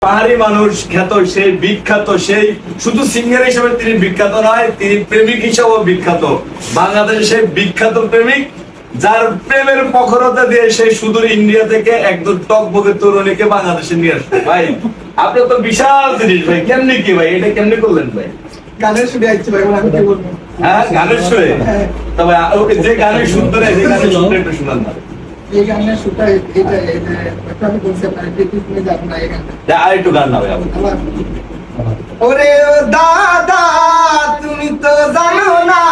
পাহাড়ি মানুষ খ্যাত, সেই বিখ্যাত, সেই শুধু সিঙ্গার হিসেবে তিনি বিখ্যাত নয়, তিনি প্রেমিক হিসেবেও বিখ্যাত। বাংলাদেশের সেই বিখ্যাত প্রেমিক, যার প্রেমের প্রখরতা দিয়ে সেই সুদূর ইন্ডিয়া থেকে একদম টকবকে তরুণীকে বাংলাদেশে নিয়ে আসছে। ভাই আপনার তো বিশাল জিনিস ভাই, কেমনি কি ভাই, এটা কেমনি করলেন ভাই? গানের সুরে আসছে ভাই, আমি কি বলবো? হ্যাঁ গানের সুরে, তবে যে গানের সুন্দর যে গানের সুন্দর একটু শুনান না। এই গানের সুরটা এটা আমি বলছি আপনার তুমি যাবেন না এই গানটা। আর একটু গান না ভাই আমার। ওরে দাদা তুমি তো জানো না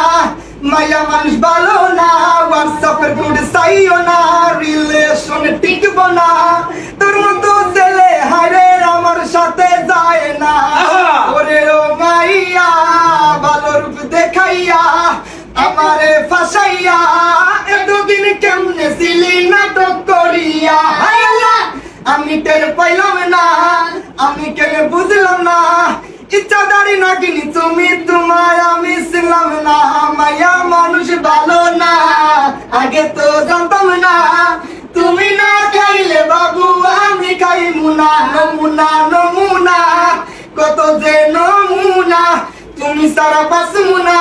মায়া মানুষ ভালো না, হোয়াটসঅ্যাপের কোড চাইও না, রিলেশনে টিকবো না, তোর মতো ছেলে হারে আমার সাথে যায় না। ওরে ও মাইয়া ভালো রূপ দেখাইয়া আমারে ফাঁসাইয়া, এতদিন কেমনে ছিলি নাটক করিয়া, আমি টের পাইলাম না, আমি কেন বুঝলাম না, ইচ্ছাদারি না কিনি তুমি, তোমার আমি ছিলাম না, মায়া মানুষ ভালো না, আগে তো জানতাম না, তুমি না খাইলে বাবু আমি খাইমু না, নমুনা নমুনা কত যে নমুনা, তুমি সারা বাঁচমু না,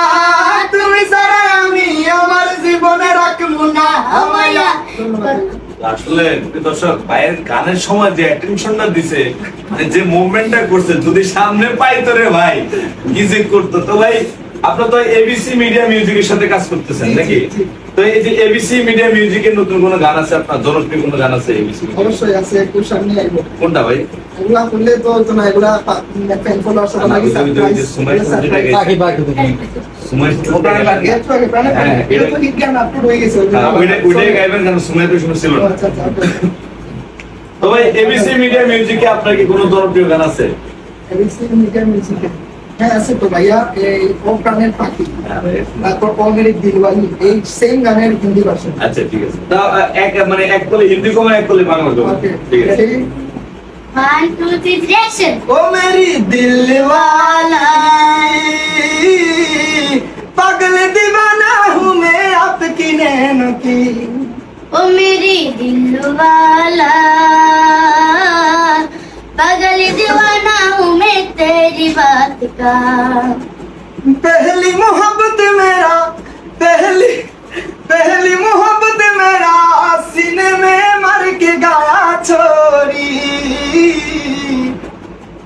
তুমি সারা আমি আমার জীবনে রাখবো না, মায়া। আসলে দর্শক ভাইয়ের গানের সময় যে অ্যাটেনশনটা দিছে, যে মুভমেন্টটা করছে, যদি সামনে পাইতো রে ভাই কি যে করতো। তো ভাই আপনার তো এবিসি মিডিয়া মিউজিকের সাথে কাজ করতেছেন নাকি? তো এই যে এবিসি মিডিয়া মিউজিকের নতুন কোন গান আছে আপনার, জনপ্রিয় কোন গান আছে এবিসি? অবশ্যই আছে, একটু সামনে আইবো। কোনটা ভাই? এগুলা করলে তো হতো না, এগুলা ফ্যান ফলোয়ার সব লাগি সারপ্রাইজ বাকি বাকি সুমাই ওটাই বাকি একটু আগে প্রাণে এটা তো হিট গান আপলোড হয়ে গেছে, ওইটাই গাইবেন কারণ সুমাই তো শুনছিল না। আচ্ছা আচ্ছা। তো ভাই এবিসি মিডিয়া মিউজিকে আপনার কি কোনো জনপ্রিয় গান আছে? এবিসি মিডিয়া মিউজিকে হ্যাঁ আছে তো ভাইয়া, এই ও প্রাণের পাখি, তারপর ও মেরি দিলওয়ালি, এই সেম গানের হিন্দি ভার্সন। আচ্ছা ঠিক আছে, তা এক মানে এক বলে হিন্দি কম, এক বলে বাংলা কম, ঠিক আছে। 1 2 3 অ্যাকশন। ओ मेरी दिलवाला पागल दीवाना हूँ मैं आपकी नैनों की, ओ मेरी दिलवाला पागल दीवाना हूँ मैं तेरी बात का, पहली मोहब्बत मेरा पहली मोहब्बत मेरा सीने में मर के गाया छोरी,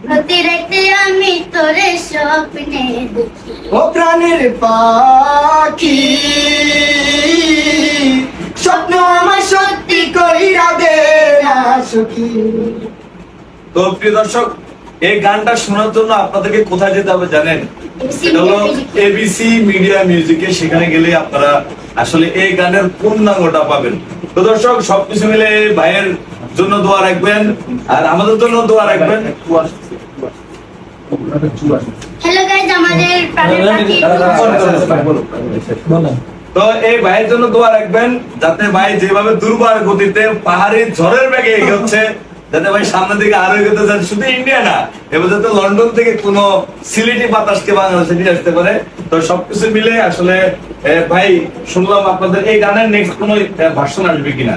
প্রতি রাতে আমি তোরে স্বপ্নে দেখি, ও প্রাণের পাখি স্বপ্ন আমার সত্যি কইরা দে না সখী। তো প্রিয় দর্শক, এই গানটা শোনার জন্য আপনাদেরকে কোথায় যেতে হবে জানেন? এটা হলো এবিসি মিডিয়া মিউজিকে। সেখানে গেলে আপনারা আসলে এই গানের পূর্ণাঙ্গটা পাবেন। তো দর্শক সবকিছু মিলে ভাইয়ের জন্য দোয়া রাখবেন আর আমাদের জন্য দোয়া রাখবেন। হ্যালো গাইস, আমাদের প্রাণের পাখি তো এই ভাইয়ের জন্য দোয়া রাখবেন, যাতে ভাই যেভাবে দুর্বার গতিতে পাহাড়ি ঝড়ের বেগে এগোচ্ছে, যাতে ভাই সামনের দিকে আরো এগোতে যান, শুধু ইন্ডিয়া না, এবার যাতে লন্ডন থেকে কোনো সিলেটি বাতাসকে বাংলাদেশে নিয়ে আসতে পারে। তো সবকিছু মিলে আসলে ভাই শুনলাম আপনাদের এই গানের নেক্সট কোনো ভার্সন আসবে কিনা?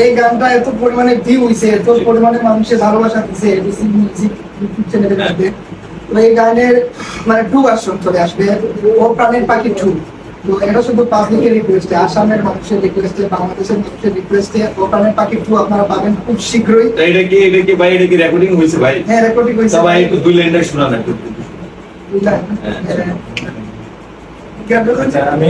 এই গানটা এত পরিমাণে ভিউ হইছে, এত পরিমাণে মানুষের ভালোবাসা দিছে এবিসি মিউজিক ইউটিউব চ্যানেলের মধ্যে। তো এই গানের মানে 2 ভার্সন চলে আসবে, ও প্রাণের পাখি 2। তো এটা শুধু পাবলিকের রিকোয়েস্টে, আসামের মানুষের রিকোয়েস্টে, বাংলাদেশের মানুষের রিকোয়েস্টে ও প্রাণের পাখি 2 আপনারা পাবেন খুব শীঘ্রই। এটা কি ভাই, এটা কি রেকর্ডিং হয়েছে ভাই? হ্যাঁ রেকর্ডিং হয়েছে ভাই, একটু 2 লাইনটা শোনান একটু। আমি